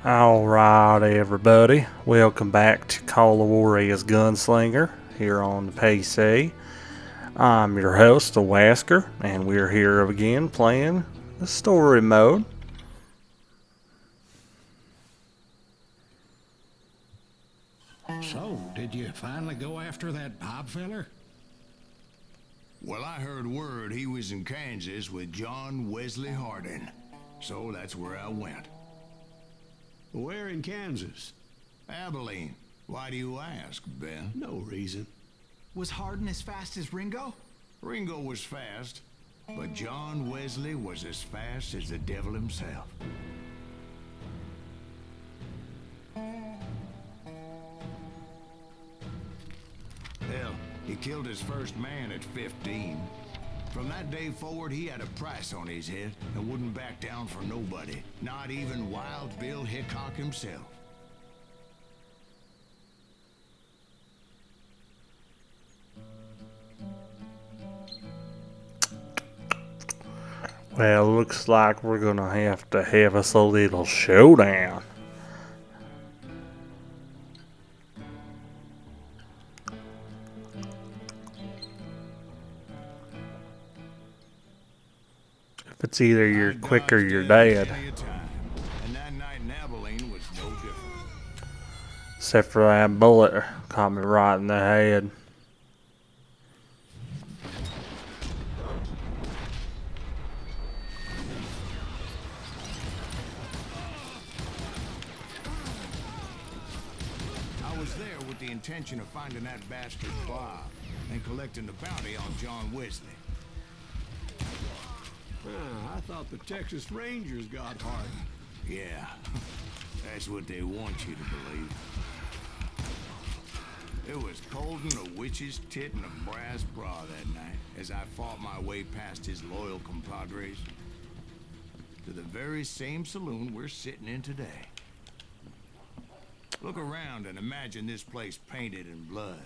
Alright, everybody. Welcome back to Call of Juarez Gunslinger here on the PC. I'm your host, the Wasker, and we're here again playing the story mode. So, did you finally go after that Bob feller? Well, I heard word he was in Kansas with John Wesley Hardin. So that's where I went. Where in Kansas? Abilene. Why do you ask, Ben? No reason. Was Hardin as fast as Ringo? Ringo was fast, but John Wesley was as fast as the devil himself. Hell, he killed his first man at 15. From that day forward, he had a price on his head and wouldn't back down for nobody, not even Wild Bill Hickok himself. Well, looks like we're gonna have to have us a little showdown. If it's either you're quick or you're dead. And that night in Abilene was no different. Except for that bullet caught me right in the head. I was there with the intention of finding that bastard Bob and collecting the bounty on John Wesley. I thought the Texas Rangers got Hardin. Yeah, that's what they want you to believe. It was cold in a witch's tit and a brass bra that night as I fought my way past his loyal compadres to the very same saloon we're sitting in today. Look around and imagine this place painted in blood.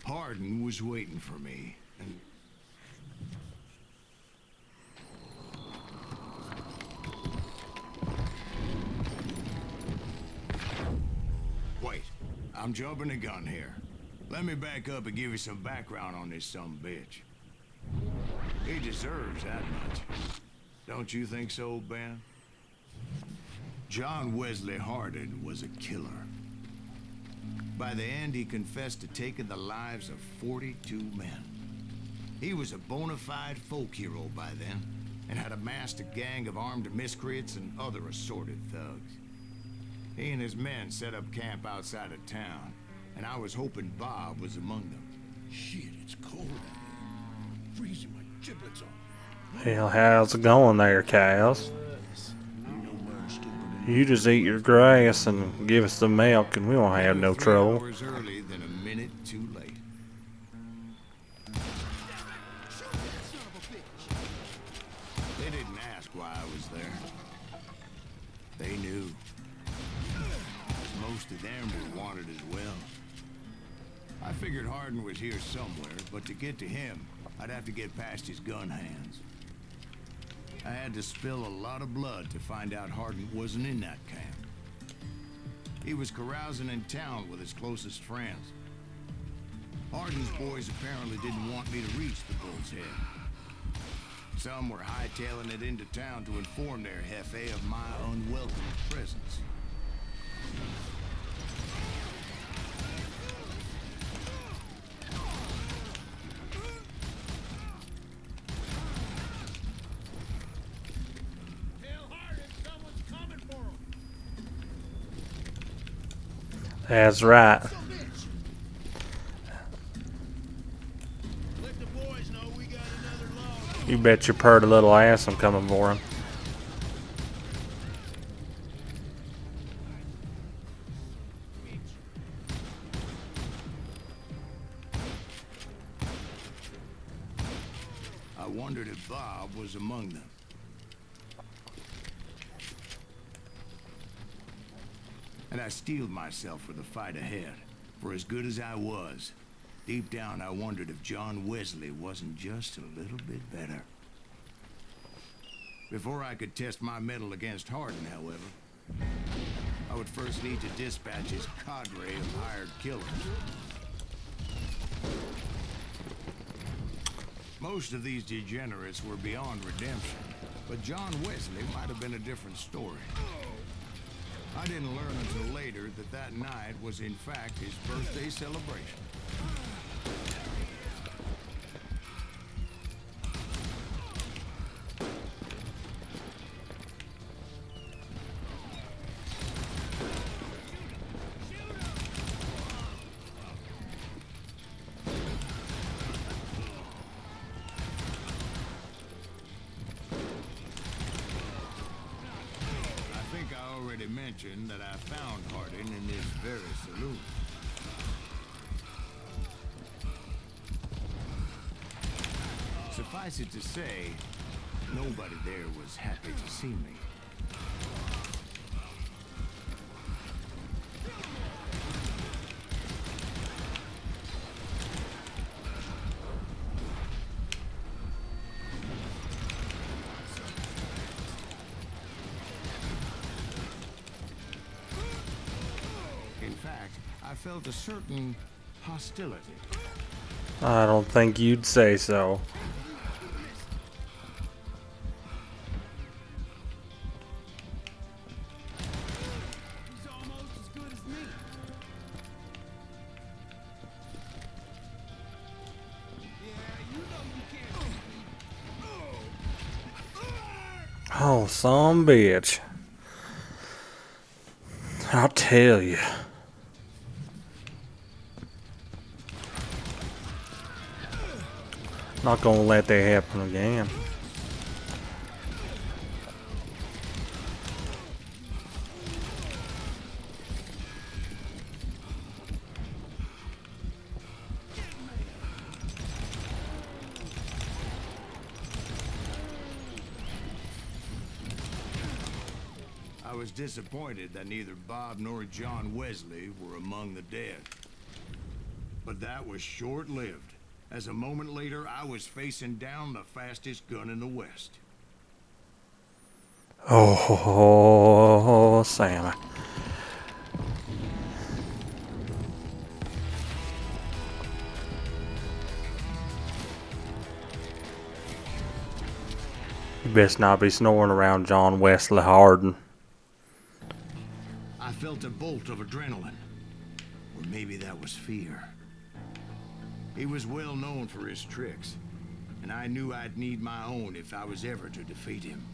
Hardin was waiting for me, and wait, I'm jumping the gun here. Let me back up and give you some background on this sumbitch. He deserves that much. Don't you think so, Ben? John Wesley Hardin was a killer. By the end, he confessed to taking the lives of 42 men. He was a bona fide folk hero by then, and had amassed a gang of armed miscreants and other assorted thugs. He and his men set up camp outside of town, and I was hoping Bob was among them. Shit, it's cold out here. Freezing my giblets off. Hell, how's it going there, cows? You just eat your grass and give us the milk and we won't have no 3 trouble. hours early than a minute too late. They didn't ask why I was there. They knew. Most of them were wanted as well. I figured Hardin was here somewhere, but to get to him, I'd have to get past his gun hands. I had to spill a lot of blood to find out Hardin wasn't in that camp. He was carousing in town with his closest friends. Hardin's boys apparently didn't want me to reach the Bull's Head. Some were hightailing it into town to inform their jefe of my unwelcome presence. That's right. You bet your purty little ass I'm coming for him. I wondered if Bob was among them. And I steeled myself for the fight ahead. For as good as I was, deep down I wondered if John Wesley wasn't just a little bit better. Before I could test my mettle against Hardin, however, I would first need to dispatch his cadre of hired killers. Most of these degenerates were beyond redemption, but John Wesley might have been a different story. I didn't learn until later that that night was in fact his birthday celebration. Mentioned that I found Hardin in this very saloon. Suffice it to say, nobody there was happy to see me. I felt a certain hostility. I don't think you'd say so. He's almost as good as me. Yeah, you know you can't. Oh, some bitch. I'll tell you. Not gonna let that happen again. I was disappointed that neither Bob nor John Wesley were among the dead. But that was short-lived. As a moment later, I was facing down the fastest gun in the West. Oh, Sammy. You best not be snoring around John Wesley Hardin. I felt a bolt of adrenaline. Or maybe that was fear. He was well known for his tricks, and I knew I'd need my own if I was ever to defeat him.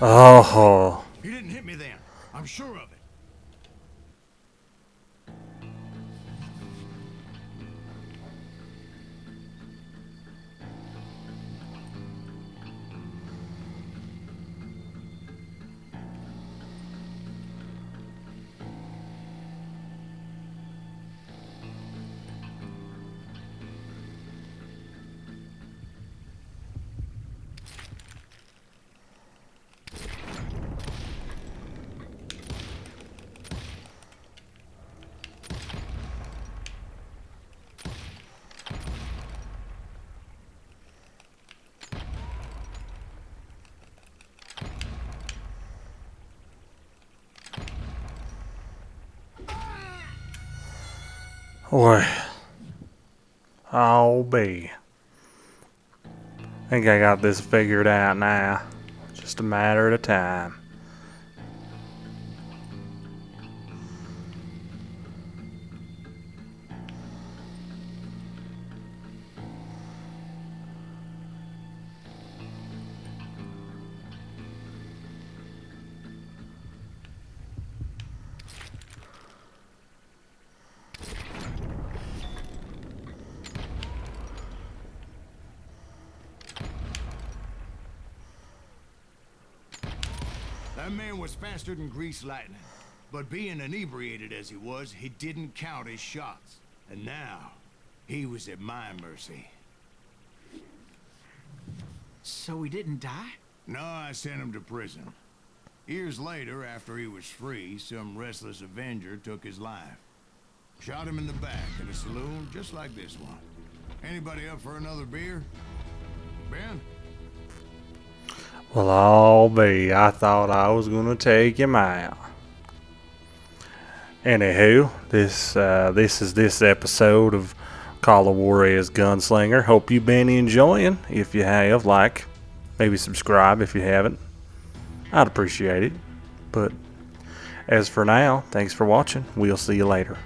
Oh. He didn't hit me then. I'm sure of it. Boy. I'll be. I think I got this figured out now. Just a matter of time. That man was faster than greased lightning. But being inebriated as he was, he didn't count his shots. And now, he was at my mercy. So he didn't die? No, I sent him to prison. Years later, after he was free, some restless avenger took his life. Shot him in the back at a saloon just like this one. Anybody up for another beer? Ben? Well, I'll be. I thought I was going to take him out. Anywho, this is this episode of Call of Juarez Gunslinger. Hope you've been enjoying. If you have, like, maybe subscribe if you haven't. I'd appreciate it. But as for now, thanks for watching. We'll see you later.